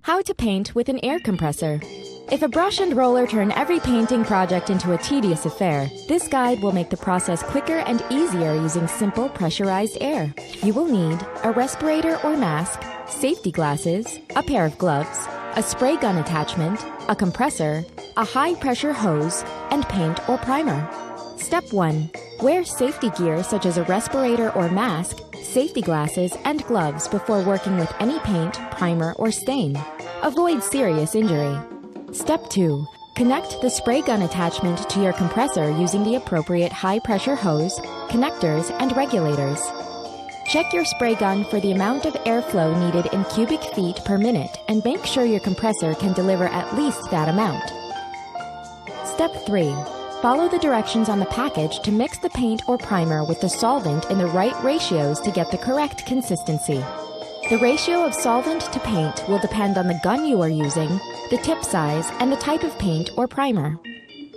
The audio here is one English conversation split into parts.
How to paint with an air compressor. If a brush and roller turn every painting project into a tedious affair, this guide will make the process quicker and easier using simple pressurized air. You will need a respirator or mask, safety glasses, a pair of gloves, a spray gun attachment, a compressor, a high-pressure hose, and paint or primer. Step 1. Wear safety gear such as a respirator or mask, safety glasses, and gloves before working with any paint, primer, or stain. Avoid serious injury. Step 2. Connect the spray gun attachment to your compressor using the appropriate high-pressure hose, connectors, and regulators. Check your spray gun for the amount of airflow needed in cubic feet per minute and make sure your compressor can deliver at least that amount. Step 3. Follow the directions on the package to mix the paint or primer with the solvent in the right ratios to get the correct consistency. The ratio of solvent to paint will depend on the gun you are using, the tip size, and the type of paint or primer.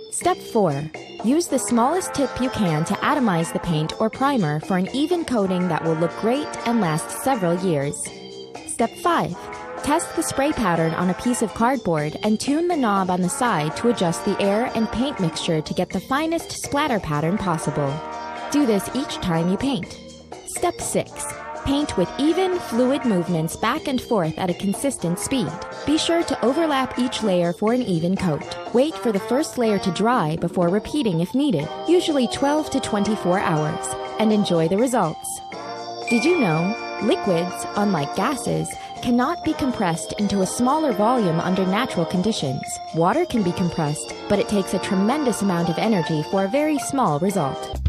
Step 4. Use the smallest tip you can to atomize the paint or primer for an even coating that will look great and last several years. Step 5. Test the spray pattern on a piece of cardboard and tune the knob on the side to adjust the air and paint mixture to get the finest splatter pattern possible. Do this each time you paint. Step 6. Paint with even, fluid movements back and forth at a consistent speed. Be sure to overlap each layer for an even coat. Wait for the first layer to dry before repeating if needed, usually 12 to 24 hours, and enjoy the results. Did you know liquids, unlike gases, cannot be compressed into a smaller volume under natural conditions? Water can be compressed, but it takes a tremendous amount of energy for a very small result.